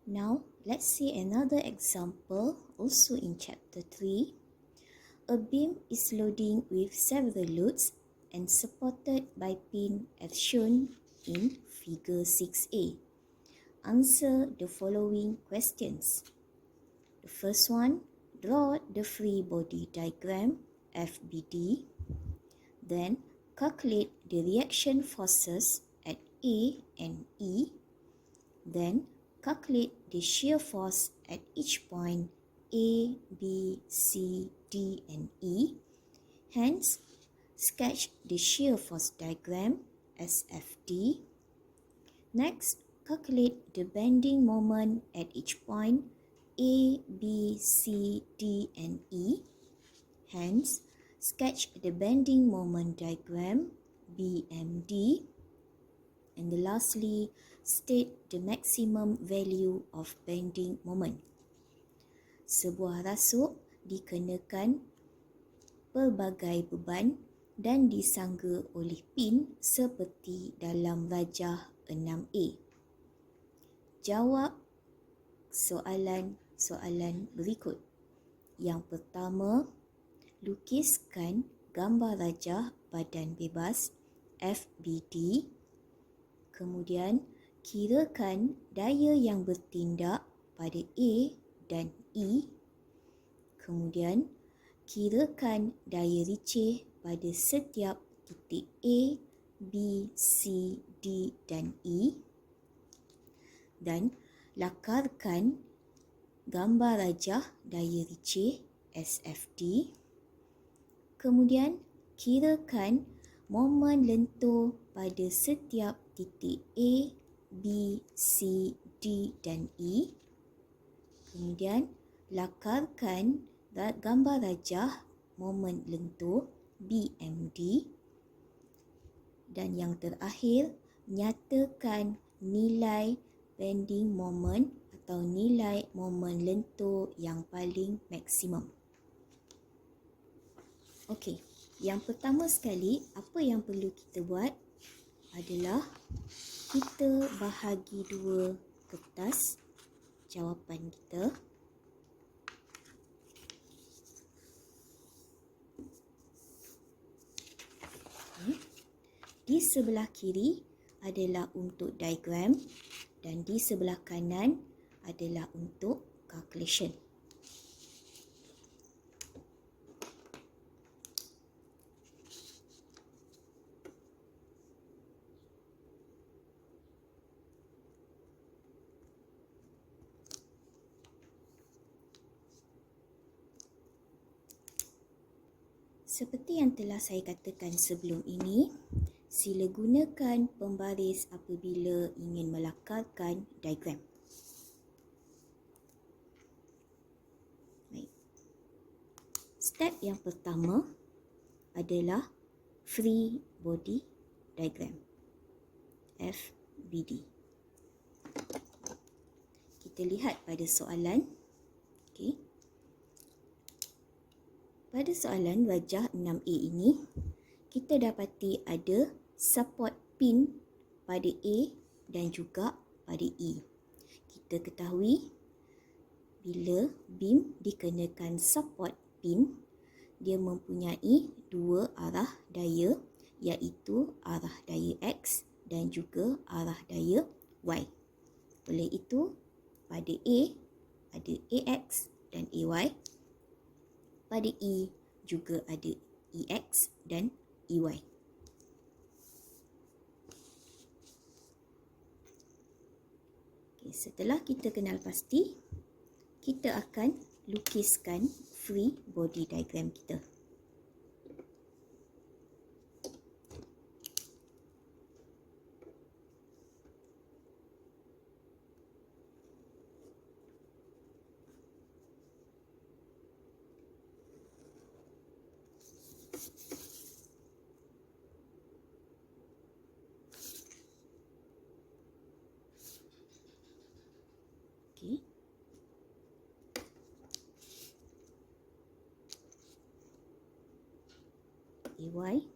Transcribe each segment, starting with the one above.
Now, let's see another example, also in chapter 3. A beam is loading with several loads and supported by pin as shown in figure 6a. Answer the following questions. The first one, draw the free body diagram, FBD. Then, calculate the reaction forces at A and E. Then, calculate the shear force at each point A, B, C, D, and E. Hence, sketch the shear force diagram, SFD. Next, calculate the bending moment at each point A, B, C, D, and E. Hence, sketch the bending moment diagram, BMD. And lastly, state the maximum value of bending moment. Sebuah rasuk dikenakan pelbagai beban dan disangga oleh pin seperti dalam rajah 6A. Jawab soalan-soalan berikut. Yang pertama, lukiskan gambar rajah badan bebas FBD. Kemudian, kirakan daya yang bertindak pada A dan E. Kemudian, kirakan daya ricih pada setiap titik A, B, C, D dan E. Dan lakarkan gambar rajah daya ricih SFD. Kemudian, kirakan momen lentur pada setiap titik A, B, C, D dan E. Kemudian, lakarkan gambar rajah momen lentur BMD. Dan yang terakhir, nyatakan nilai bending moment atau nilai momen lentur yang paling maksimum. Okey, yang pertama sekali, apa yang perlu kita buat adalah kita bahagi dua kertas jawapan kita. Di sebelah kiri adalah untuk diagram dan di sebelah kanan adalah untuk calculation. Seperti yang telah saya katakan sebelum ini, sila gunakan pembaris apabila ingin melakarkan diagram. Baik. Step yang pertama adalah free body diagram, FBD. Kita lihat pada soalan. Okey. Pada soalan rajah 6A ini, kita dapati ada support pin pada A dan juga pada E. Kita ketahui bila beam dikenakan support pin, dia mempunyai dua arah daya, iaitu arah daya X dan juga arah daya Y. Oleh itu, pada A ada AX dan AY. Pada E juga ada EX dan EY. Okay, setelah kita kenal pasti, kita akan lukiskan free body diagram kita. Okay. AY,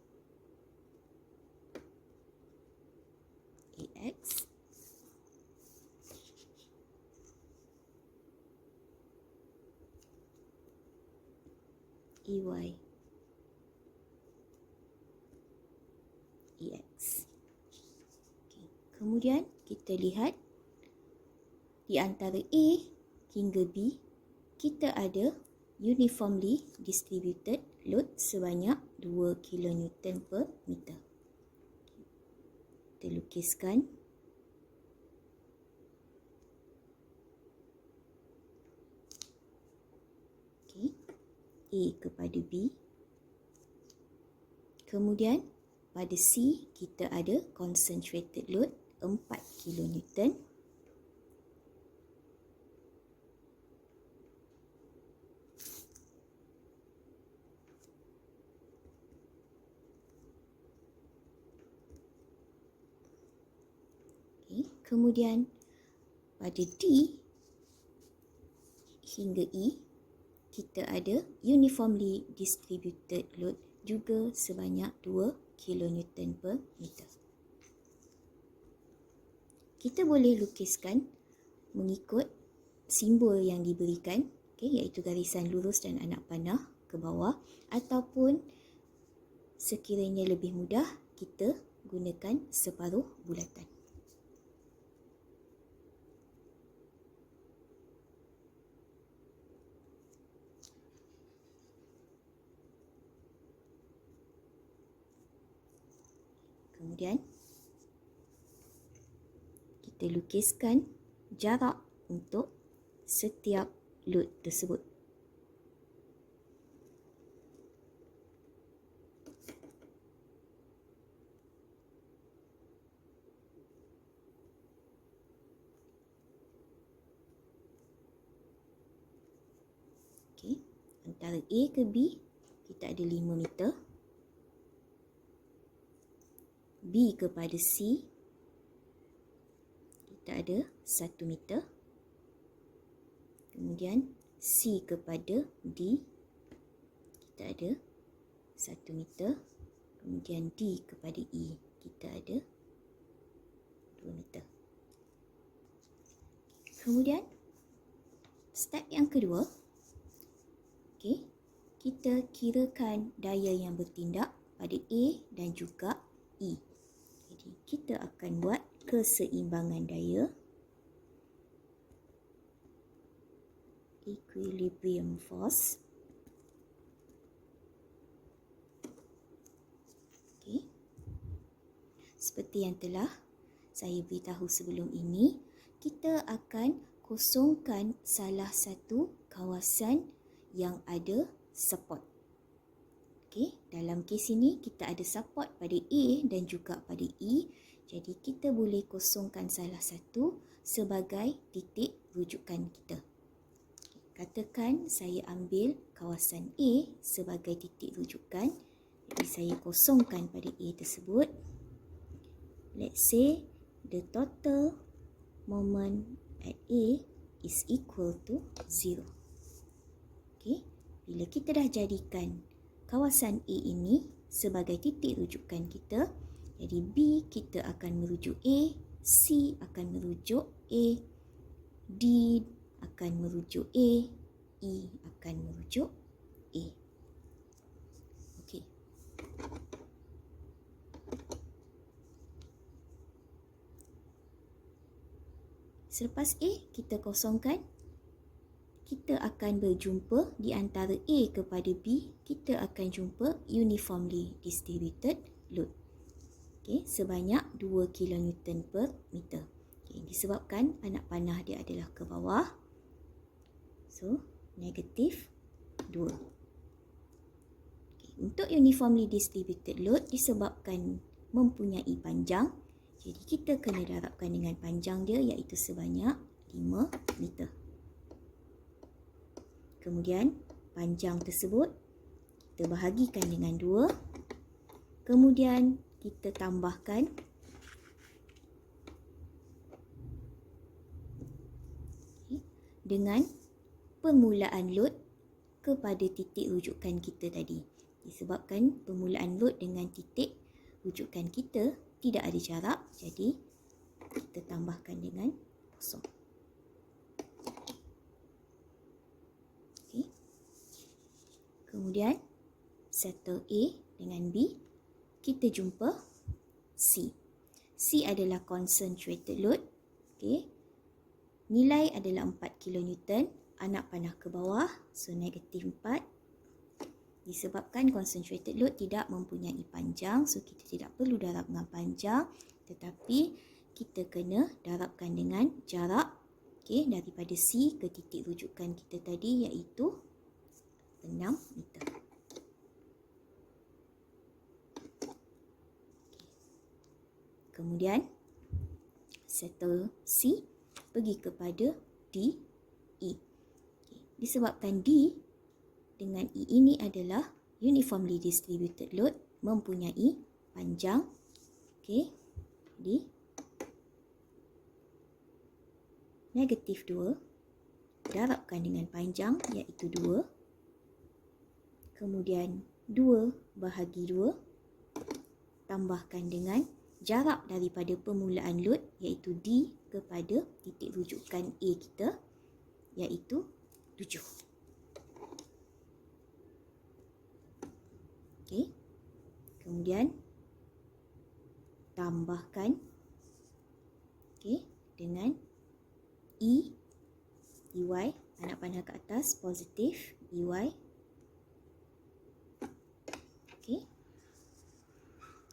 AX, EY EX. Okay. Kemudian kita lihat di antara A hingga B, kita ada uniformly distributed load sebanyak 2 kN per meter. Kita lukiskan. Okay. A kepada B. Kemudian pada C, kita ada concentrated load 4 kN. Kemudian pada D hingga E, kita ada uniformly distributed load juga sebanyak 2 kN per meter. Kita boleh lukiskan mengikut simbol yang diberikan, iaitu garisan lurus dan anak panah ke bawah, ataupun sekiranya lebih mudah, kita gunakan separuh bulatan. Kemudian kita lukiskan jarak untuk setiap load tersebut. Okey, antara A ke B kita ada 5 meter. B kepada C kita ada 1 meter. Kemudian C kepada D kita ada 1 meter. Kemudian D kepada E kita ada 2 meter. Kemudian step yang kedua, kita kirakan daya yang bertindak pada A dan juga E. Jadi kita akan buat keseimbangan daya, equilibrium force. Seperti yang telah saya beritahu sebelum ini, kita akan kosongkan salah satu kawasan yang ada support. Dalam kes ini kita ada support pada A dan juga pada E. Jadi kita boleh kosongkan salah satu sebagai titik rujukan kita. Katakan saya ambil kawasan A sebagai titik rujukan. Jadi saya kosongkan pada A tersebut. Let's say the total moment at A is equal to 0. Bila kita dah jadikan kawasan A ini sebagai titik rujukan kita, jadi B kita akan merujuk A, C akan merujuk A, D akan merujuk A, E akan merujuk A. Okey. Selepas A kita kosongkan, kita akan berjumpa di antara A kepada B, kita akan jumpa uniformly distributed load. Sebanyak 2 kN per meter. Disebabkan anak panah dia adalah ke bawah. So, negatif 2. Untuk uniformly distributed load disebabkan mempunyai panjang. Jadi kita kena darabkan dengan panjang dia iaitu sebanyak 5 meter. Kemudian panjang tersebut kita bahagikan dengan 2. Kemudian kita tambahkan dengan permulaan load kepada titik rujukan kita tadi. Disebabkan permulaan load dengan titik rujukan kita tidak ada jarak, jadi kita tambahkan dengan kosong. Kemudian settle A dengan B, kita jumpa C. C adalah concentrated load. Okay. Nilai adalah 4 kN. Anak panah ke bawah, so negatif 4. Disebabkan concentrated load tidak mempunyai panjang, so kita tidak perlu darab dengan panjang, tetapi kita kena darabkan dengan jarak, okay, daripada C ke titik rujukan kita tadi, iaitu 6 meter. Kemudian settle C pergi kepada D, E. Okay. Disebabkan D dengan E ini adalah uniformly distributed load, mempunyai panjang. Okay. Jadi negatif 2 darabkan dengan panjang, iaitu 2. Kemudian 2 bahagi 2 tambahkan dengan jarak daripada permulaan load, iaitu D kepada titik rujukan A kita, iaitu 7. Okey. Kemudian tambahkan, okey, dengan E, EY, anak panah ke atas, positif, EY. Okey.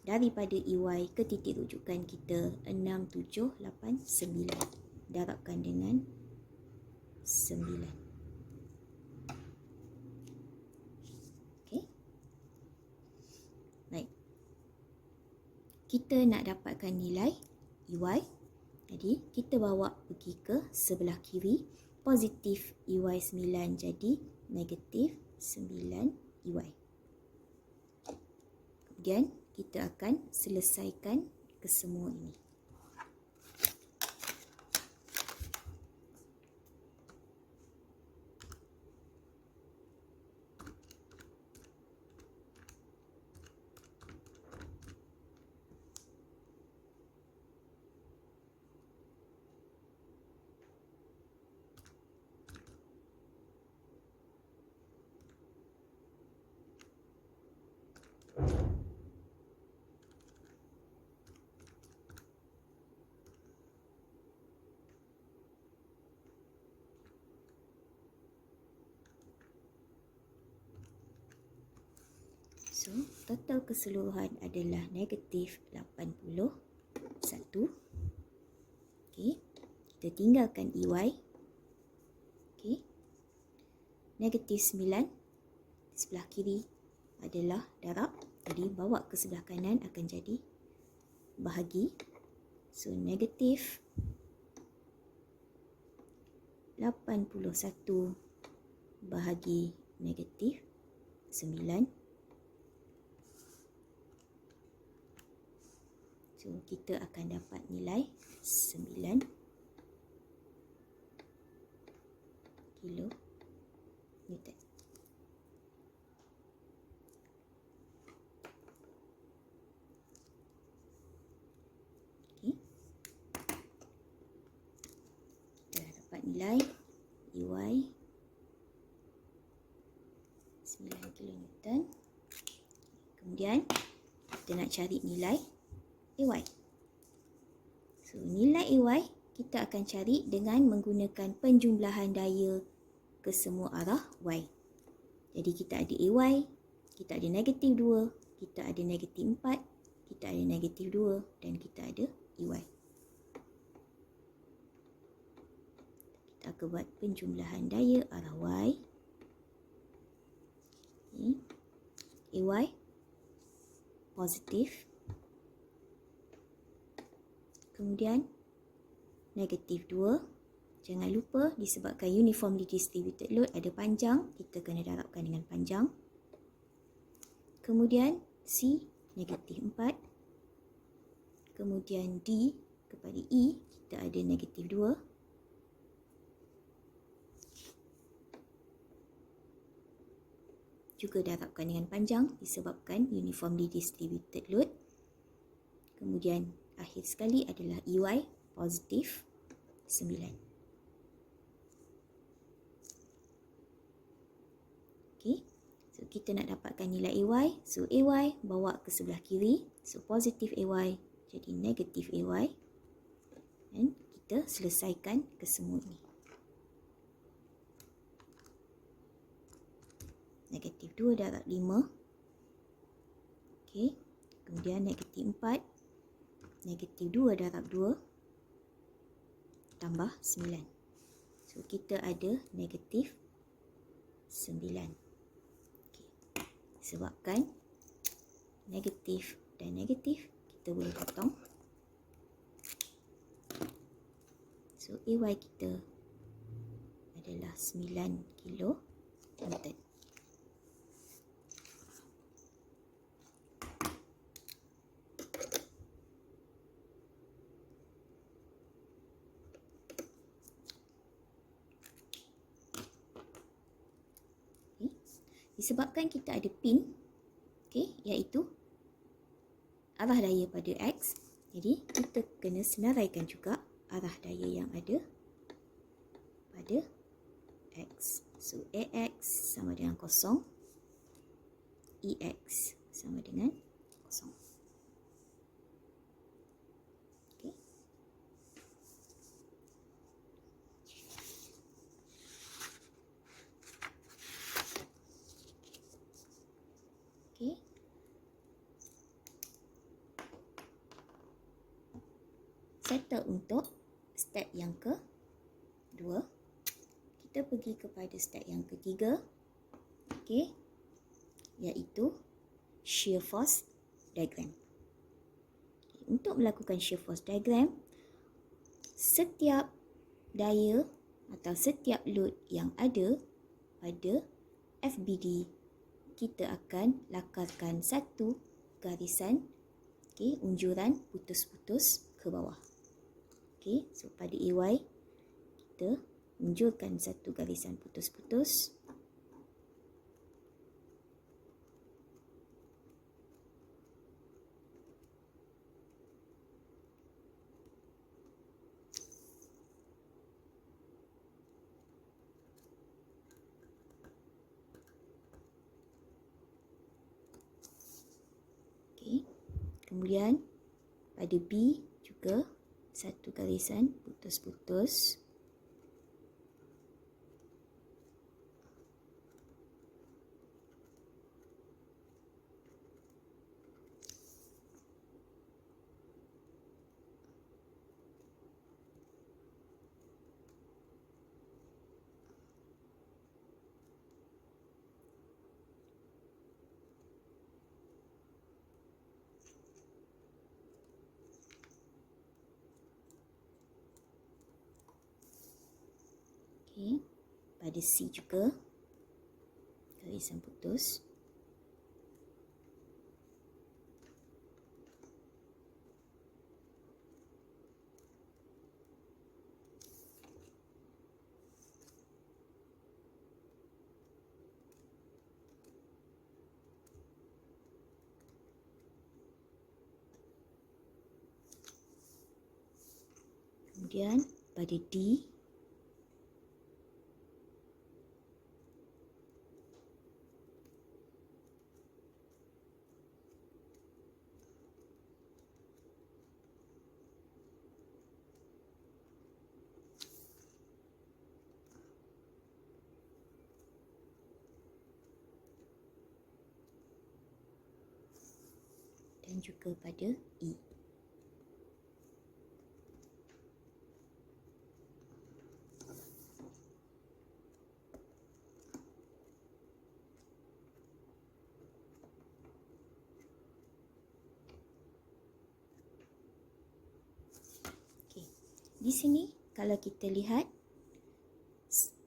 Daripada EY ke titik rujukan kita 6, 7, 8, 9. Darabkan dengan 9. Okey. Baik. Kita nak dapatkan nilai EY. Jadi kita bawa pergi ke sebelah kiri. Positif EY 9 jadi negatif 9 EY. Kemudian kita akan selesaikan kesemua ini. So, total keseluruhan adalah negatif 81. Okey. Kita tinggalkan EY. Okey. Negatif 9 di sebelah kiri adalah darab. Jadi, bawa ke sebelah kanan akan jadi bahagi. So, negatif 81 bahagi negatif 9. So, kita akan dapat nilai 9 kilo Newton. Okay. Kita dah dapat nilai EY 9 kilo Newton. Kemudian kita nak cari nilai AY. So, nilai AY kita akan cari dengan menggunakan penjumlahan daya ke semua arah Y. Jadi kita ada AY, kita ada negatif 2, kita ada negatif 4, kita ada negatif 2 dan kita ada EY. Kita akan buat penjumlahan daya arah Y. Okay. AY positif. Kemudian negatif 2. Jangan lupa disebabkan uniformly distributed load ada panjang, kita kena darabkan dengan panjang. Kemudian C negatif 4. Kemudian D kepada E kita ada negatif 2. Juga darabkan dengan panjang disebabkan uniformly distributed load. Kemudian akhir sekali adalah EY positif 9. Okey. So kita nak dapatkan nilai AY. So AY bawa ke sebelah kiri. So positif AY jadi negatif AY. Dan kita selesaikan kesemua ini. Negatif 2 darab 5. Okey. Kemudian negatif 4. Negatif 2 darab 2. Tambah 9. So kita ada negatif 9. Okay. Sebabkan negatif dan negatif, kita boleh potong. So AY kita adalah 9 kilo Newton. Disebabkan kita ada pin, iaitu arah daya pada X, jadi kita kena senaraikan juga arah daya yang ada pada X. So AX sama dengan 0, EX sama dengan 0. Okay. Okay. Settle untuk step yang kedua. Kita pergi kepada step yang ketiga. Okey. Iaitu shear force diagram. Untuk melakukan shear force diagram, setiap daya atau setiap load yang ada pada FBD, kita akan lakarkan satu garisan unjuran putus-putus ke bawah. So pada AY kita unjurkan satu garisan putus-putus. Kemudian pada B juga satu garisan putus-putus. Pada C juga garisan putus. Kemudian pada D dan juga pada E. Di sini kalau kita lihat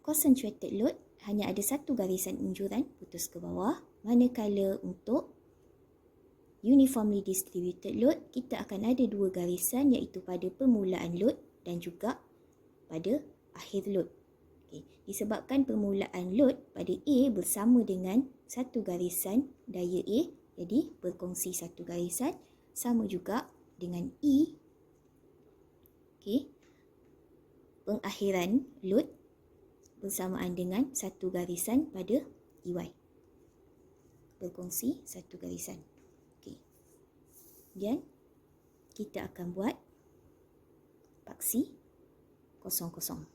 concentrated load hanya ada satu garisan unjuran putus ke bawah, manakala untuk uniformly distributed load kita akan ada dua garisan, iaitu pada permulaan load dan juga pada akhir load. Disebabkan permulaan load pada A bersama dengan satu garisan daya A, jadi berkongsi satu garisan, sama juga dengan E. Pengakhiran load bersamaan dengan satu garisan pada EY. berkongsi satu garisan. Okey. Kemudian kita akan buat paksi kosong-kosong.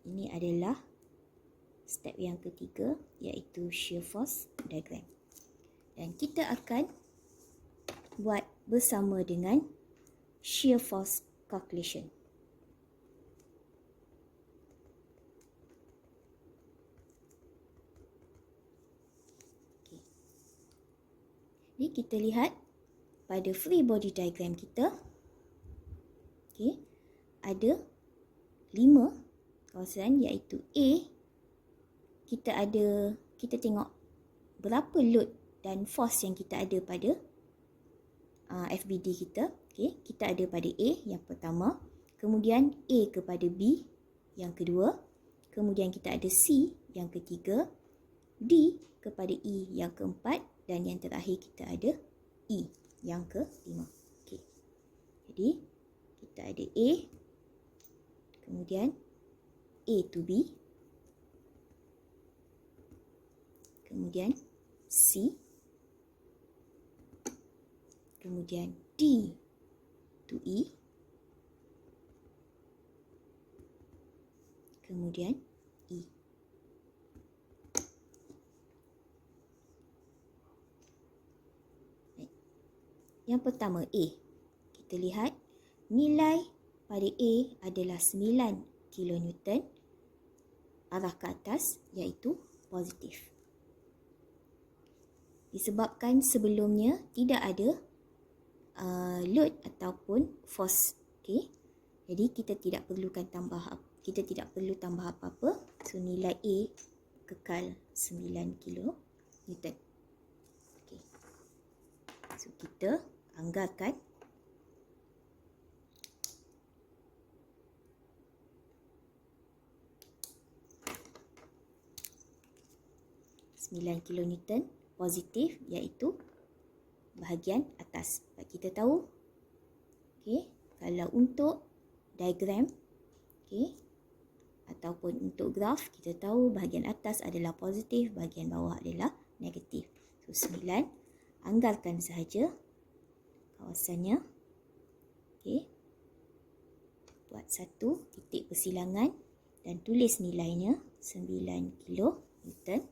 Ini adalah step yang ketiga, iaitu shear force diagram. Dan kita akan buat bersama dengan shear force calculation. Okay. Jadi kita lihat pada free body diagram kita, okay, ada 5 kawasan, iaitu A, kita tengok berapa load dan force yang kita ada pada FBD kita. Okay, kita ada pada A yang pertama, kemudian A kepada B yang kedua, kemudian kita ada C yang ketiga, D kepada E yang keempat, dan yang terakhir kita ada E yang kelima. Okay. Jadi kita ada A, kemudian A to B, kemudian C, kemudian D to E, kemudian E. Yang pertama A, kita lihat nilai pada A adalah 9 kilonewton, arah ke atas iaitu positif. Disebabkan sebelumnya tidak ada load ataupun force. Okay. Jadi kita tidak perlu tambah apa-apa. So nilai A kekal 9 kilonewton. Okay. So kita anggarkan kilonewton positif, iaitu bahagian atas. Kita tahu, okay, kalau untuk diagram, okay, ataupun untuk graf, kita tahu bahagian atas adalah positif, bahagian bawah adalah negatif. So 9, anggarkan sahaja kawasannya. Okay. Buat satu titik persilangan dan tulis nilainya 9 kilonewton.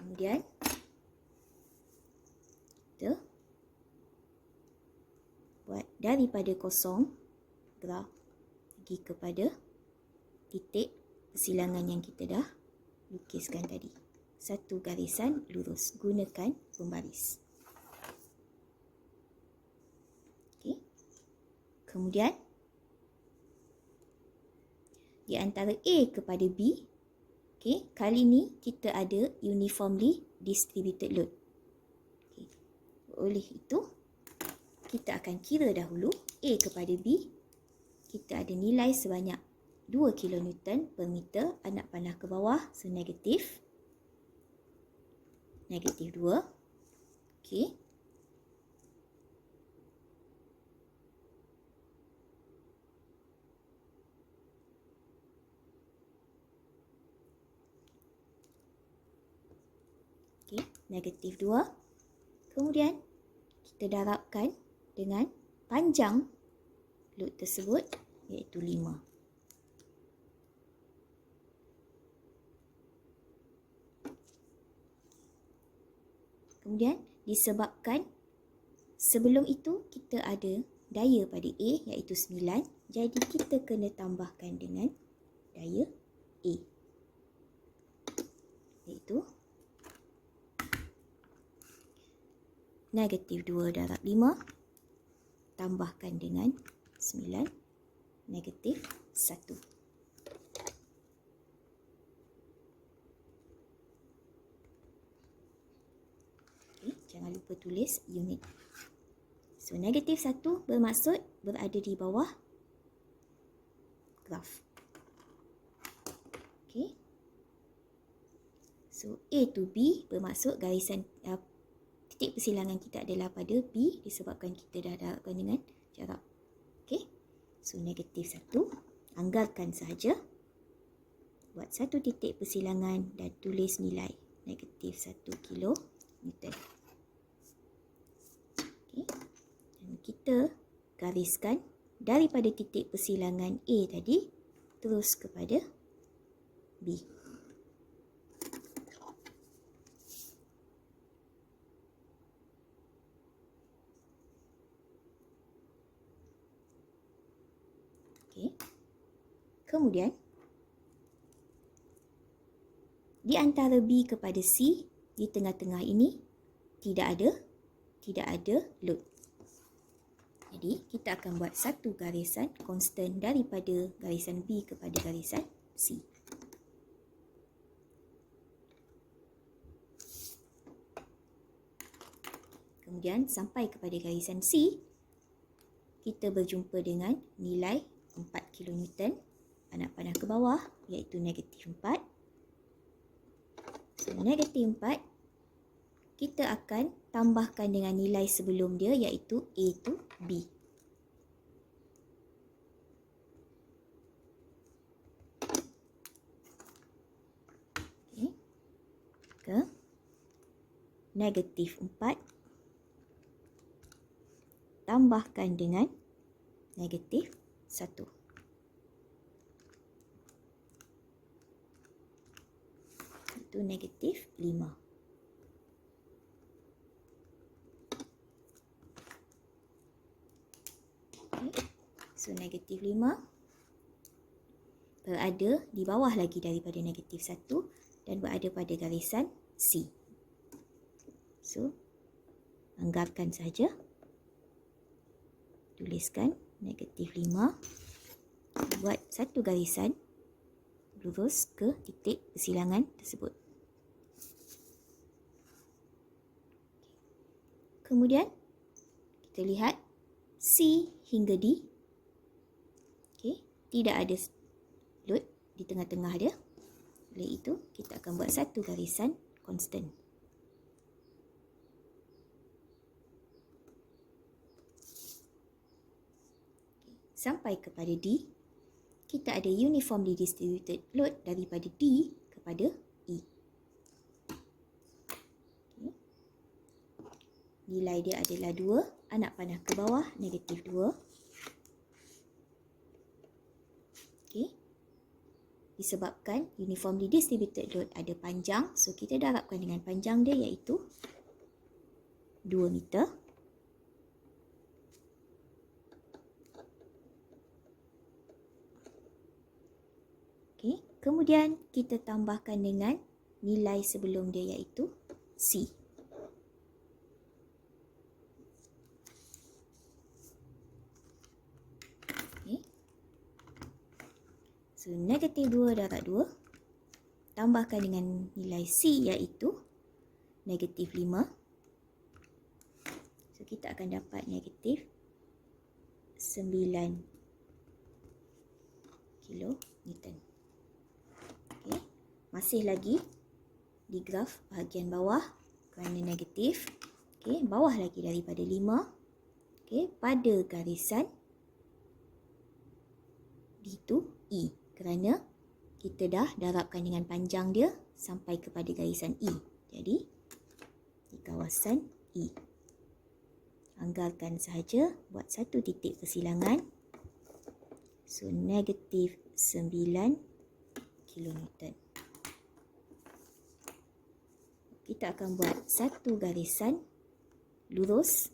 Kemudian kita buat daripada kosong graf pergi kepada titik persilangan yang kita dah lukiskan tadi. Satu garisan lurus, gunakan pembaris. Okay. Kemudian di antara A kepada B, okay, kali ini kita ada uniformly distributed load. Okay. Oleh itu, kita akan kira dahulu A kepada B. Kita ada nilai sebanyak 2 kilonewton per meter, anak panah ke bawah, so negatif. Negatif 2. Okay. Negatif 2. Kemudian kita darabkan dengan panjang load tersebut, iaitu 5. Kemudian disebabkan sebelum itu kita ada daya pada A iaitu 9, jadi kita kena tambahkan dengan daya A, iaitu negatif 2 darab 5 tambahkan dengan 9, negatif 1. Okay, jangan lupa tulis unit. So So, negatif 1 bermaksud berada di bawah graf. Okay. So, A to B bermaksud garisan titik persilangan kita adalah pada B disebabkan kita dah darabkan dengan jarak. Okay. So, negatif 1. Anggarkan sahaja. Buat satu titik persilangan dan tulis nilai negatif 1 kilonewton. Okay. Dan kita gariskan daripada titik persilangan A tadi terus kepada B. Okay. Kemudian di antara B kepada C, di tengah-tengah ini tidak ada load. Jadi kita akan buat satu garisan konstan daripada garisan B kepada garisan C. Kemudian sampai kepada garisan C, kita berjumpa dengan nilai 4 kilonewton panah-panah ke bawah iaitu negatif 4. So, negatif 4 kita akan tambahkan dengan nilai sebelum dia iaitu A to B. Okay. Ke negatif 4 tambahkan dengan negatif 1. Itu negatif 5. Okay. So, negatif 5 berada di bawah lagi daripada negatif 1 dan berada pada garisan C. So, anggarkan saja. Tuliskan negatif 5. Buat satu garisan lurus ke titik persilangan tersebut. Kemudian kita lihat C hingga D. Okay. Tidak ada load di tengah-tengah dia. Oleh itu, kita akan buat satu garisan konstan. Sampai kepada D, kita ada uniformly distributed load daripada D kepada E. Okay. Nilai dia adalah 2, anak panah ke bawah, negatif 2. Okay. Disebabkan uniformly distributed load ada panjang, so kita darabkan dengan panjang dia iaitu 2 meter. Okay. Kemudian kita tambahkan dengan nilai sebelum dia iaitu C. Okay. So, negatif 2 darab 2 tambahkan dengan nilai C iaitu negatif 5. So, kita akan dapat negatif 9 kilonewton. Okay. Masih lagi di graf bahagian bawah kerana negatif. Okay. Bawah lagi daripada 5. Okay. Pada garisan D to E kerana kita dah darabkan dengan panjang dia sampai kepada garisan E. Jadi di kawasan E. Anggarkan sahaja buat satu titik persilangan. So, negatif 9 kilonewton. Kita akan buat satu garisan lurus.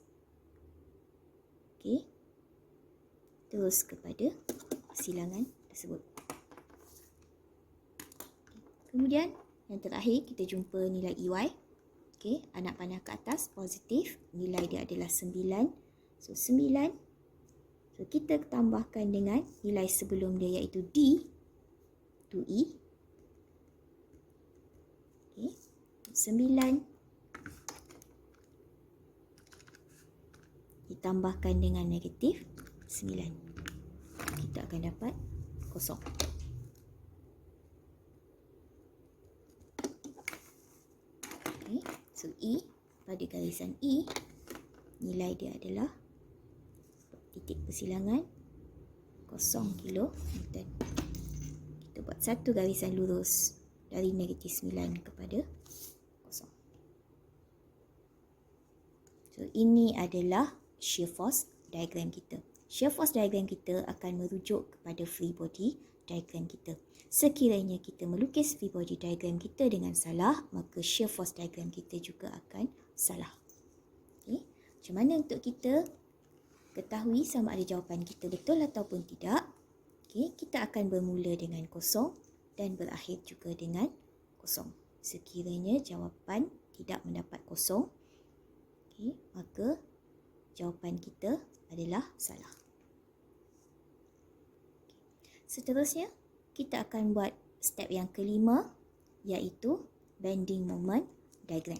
Okay. Terus kepada persilangan tersebut. Kemudian yang terakhir kita jumpa nilai EY. Okay. Anak panah ke atas positif. Nilai dia adalah 9. So, 9. So, kita tambahkan dengan nilai sebelum dia iaitu D to E. Okay. 9 ditambahkan dengan negatif 9. Kita akan dapat kosong. Okay. So E, pada garisan E, nilai dia adalah titik persilangan 0 kilonewton. Kita buat satu garisan lurus dari negatif 9 kepada 0. So ini adalah shear force diagram kita. Shear force diagram kita akan merujuk kepada free body diagram kita. Sekiranya kita melukis free body diagram kita dengan salah, maka shear force diagram kita juga akan salah. Okay. Macam mana untuk kita ketahui sama ada jawapan kita betul ataupun tidak? Okay. Kita akan bermula dengan kosong dan berakhir juga dengan kosong. Sekiranya jawapan tidak mendapat kosong, okay, maka jawapan kita adalah salah. Seterusnya, kita akan buat step yang kelima, iaitu bending moment diagram.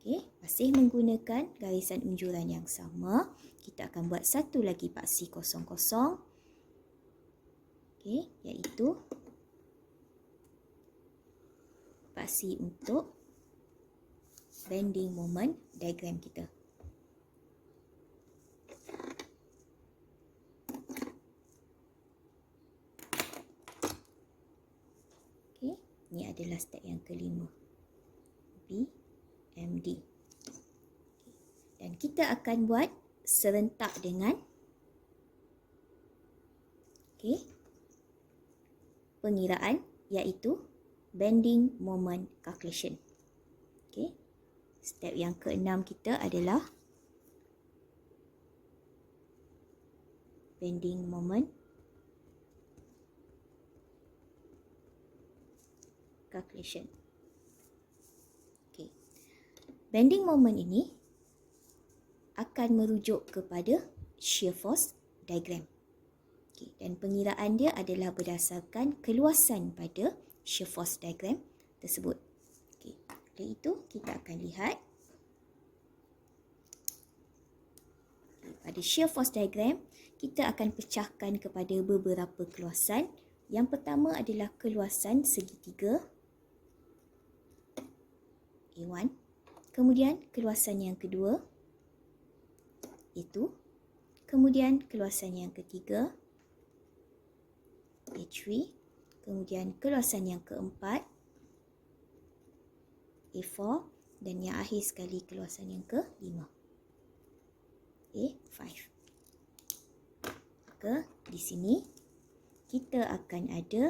Okay, masih menggunakan garisan unjuran yang sama. Kita akan buat satu lagi paksi kosong-kosong. Okay, iaitu paksi untuk bending moment diagram kita. Okay, ini adalah step yang kelima. BMD. Dan kita akan buat serentak dengan pengiraan, iaitu bending moment calculation. Okay. Step yang keenam kita adalah bending moment calculation. Okay. Bending moment ini akan merujuk kepada shear force diagram. Okay. Dan pengiraan dia adalah berdasarkan keluasan pada shear force diagram tersebut. Okay. Oleh itu, kita akan lihat pada shear force diagram, kita akan pecahkan kepada beberapa keluasan. Yang pertama adalah keluasan segitiga A1. Kemudian keluasan yang kedua A2. Kemudian keluasan yang ketiga A3. Kemudian keluasan yang keempat A4. Dan yang akhir sekali keluasan yang kelima A5. Maka di sini kita akan ada